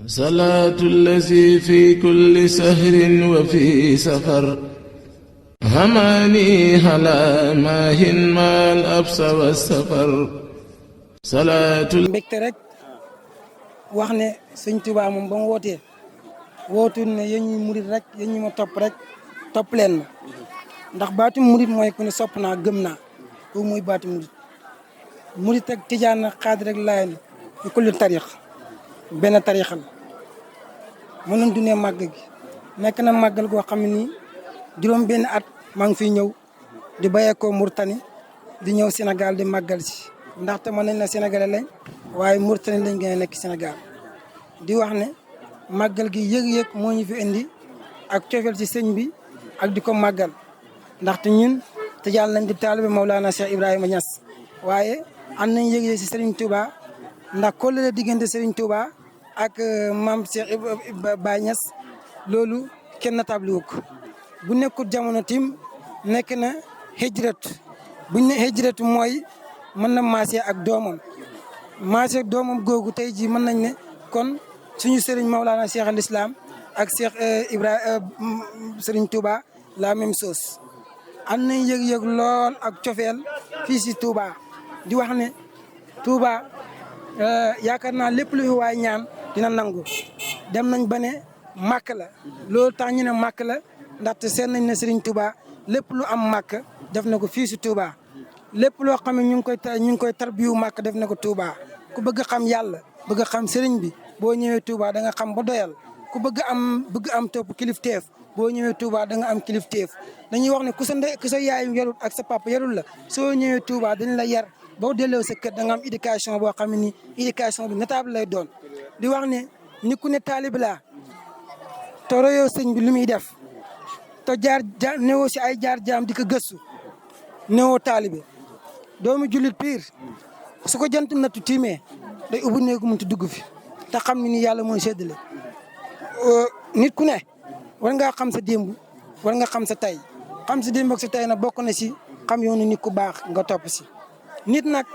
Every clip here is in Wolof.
صلاة الذي في كل سهر وفي سفر هماني هلا ماهن ما الأبس والسفر صلاة mbégte rek wax ne sëñ Tuubaa moom ba mu wootee wootul ne yéen ñi murit rek yéen ñi ma topp rek topp leen ma ndax baatu murit mooy ku ne sopp naa gëm naa kooku mooy baatu murit murit ak tijaan ak xaadir ak laayeen ñu kulli tarix benn tarixal mënoon dundee màgg gi nekk na màggal goo xam ne nii juróom benn at maa ngi fiy ñëw di bàyyeekoo Mauritanie di ñëw Sénégal di màggal si ndaxte mën nañ na Sénégalais lañ waaye Mauritanie lañ gën a nekk Sénégal di wax ne màggal gi yëg-yëg moo ñu fi indi ak cofeel ci sëñ bi ak di ko màggal ndaxte ñun tijaan lañ di taalibe Maulana Cheikh Ibrahima Niass waaye am nañ yëg-yëg ci Serigne Touba ndax kóllëre diggante Serigne Touba ak maam Cheikh Baye Niass loolu kenn natable wu ko bu nekkul jamono tim nekk na hijratu buñ ne hijratu mooy mën na maasee ak doomam maasee ak doomam googu tey jii mën nañ ne kon suñu Serigne Maulana Cheikh al Islam ak Cheikh Serigne Touba la même chose am nañ yëg-yëg lool ak cofeel fii si Touba di wax ne Touba yaakaar naa lépp lu fi waay ñaan dina nangu dem nañ ba ne màkk la loolu tax ñu ne màkk la ndaxte seen nañ ne Serigne Touba lépp lu am màkk def na ko fii si Touba lépp loo xam ne ñu ngi koy tarbiyu màkk def na ko Touba ku bëgg xam yàlla bëgg xam Serigne bi boo ñëwee Touba da nga xam ba doyal ku bëgg am topp kilifteef boo ñëwee Touba da nga am kilifteef dañuy wax ne ku sa yaay yarul ak sa papa yarul la soo ñëwee Touba dañ la yar boo delloo sa kër da nga am éducation boo xam ne nii éducation bi notable lay doon di wax ne ni ku ne taalib laa te royoo sëñ bi lu muy def te newoo si ay jaar jaam di ko gëstu newoo taalibe doomu jullit piir su ko jant nattu tiimee day ubbi néegu mënti dugg fi te xam ne ni yàlla mooy séddale nit ku ne war ngaa xam sa démb war nga xam sa tey xam sa démb ak sa tey nag bokk na si xam yoonu nit ku baax nga topp si nit nag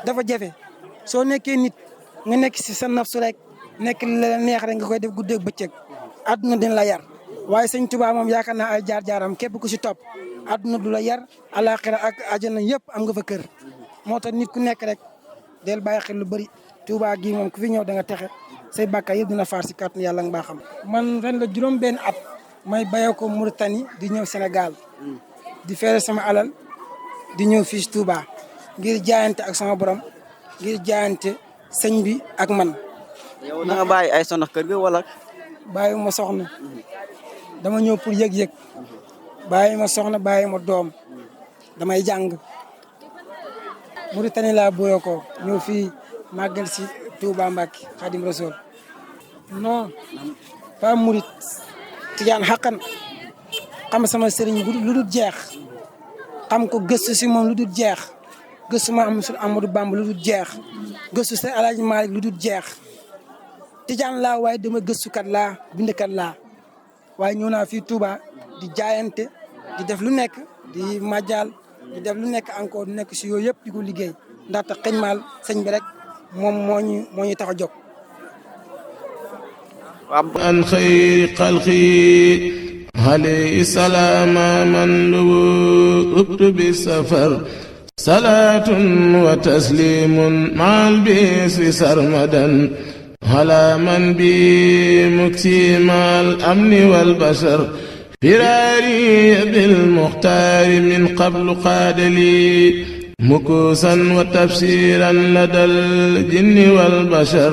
dafa jafe soo nekkee nit nga nekk si sa nafsu rek nekk la neex rek nga koy def guddeeg bëccëg àdduna dina la yar waaye sëñ Tuubaa moom yaakaar naa ay jaar-jaaram képp ku si topp àdduna du la yar alaxira ak àjjana yëpp am nga fa kër moo tax nit ku nekk rek del bàyyi xel lu bëri Tuubaa gi moom ku fi ñëw da nga texe say bàkkaar yëpp dina faar si kàttanu yàlla nga baaxam man ren la juróom benn at may bayee ko Mauritanie di ñëw Sénégal di feere sama alal di ñëw fii si Touba ngir jaayante ak sama borom ngir jaayante sëñ bi ak man. yow da nga bàyyi ay soxna kër ga wala. bàyyi ma soxna dama ñëw pour yëg-yëg bàyyi ma soxna bàyyi ma doom damay jàng Mauritanie laa booyoo ko ñëw fii màggal si Touba Mbacke Khadim Rasoul non pas murit tijaan xaqan xam sama sëriñ lu dul jeex xam ko gëstu si moom lu dul jeex gëstu ma am sur Amadou Bamba lu dul jeex gëstu si El Hadj Malick lu dul jeex tijaan laa waaye dama gëstukat laa bindkat laa waaye ñëw naa fii Touba di jaayante di def lu nekk di majal di def lu nekk encore di nekk si yooyu yëpp di ko liggéey ndaxte xëñ maal sëñ bi rek moom moo ñu tax a jóg. عن خير خلقي عليه سلام من لبت بالسفر صلاة وتسليم مع البيس سرمدا على من بمكسي مع الأمن والبشر فراري بالمختار من قبل قاد لي مكوسا وتفسيرا لدى الجن والبشر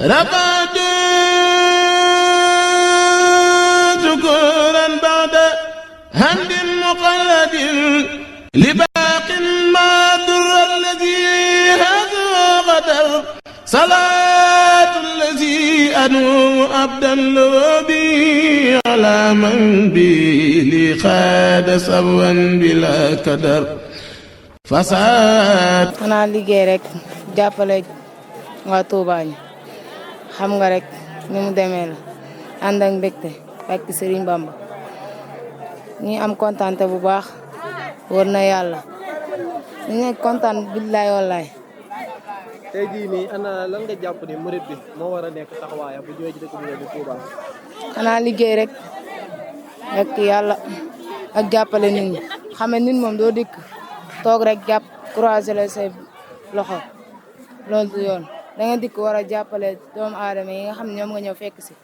رقد شكورا بعد هند مقلد لباق ما در الذي هذا غدر صلاة الذي أنو أبدا لبي على من بي لي خاد سبوا بلا كدر فساد xanaa liggéey rek jàppale waa Touba ñi xam nga rek ni mu demee la ànd ak mbégte ak Serigne Bamba ñi am kontaante bu baax wër na yàlla ñu nekk kontaan billaay wallaay tey jii nii ana lan nga jàpp ni murit bi moo war a nekk taxawaayam bu ñëwee ci dëkk bi di Touba. xanaa liggéey rek ak yàlla ak jàppale nit ñi xam ne nit moom doo dikk toog rek jàpp croiser la say loxo loolu du yoon da nga dikk war a jàppale doomu aadama yi nga xam ne ñoom nga ñëw fekk si.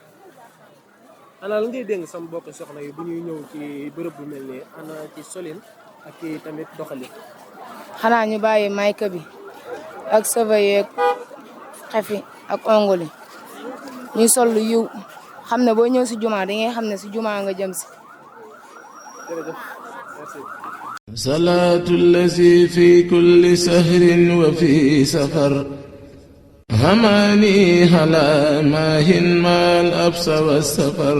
ana la ngay dénk sama mbokk soxna yi bu ñuy ñëw ci bërëb bu mel nii ana ci solin ak ci tamit doxalin. xanaa ñu bàyyi mayka bi ak sëva yeeg xefi ak ongoli ñuy sol lu yiw xam ne boo ñëw si juma da ngay xam ne si juma nga jëm si. jërëjëf merci. salaatu allazi fi kulli sahrin wa fi safar هماني هلا ماهن ما الأبس والسفر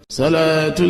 صلاة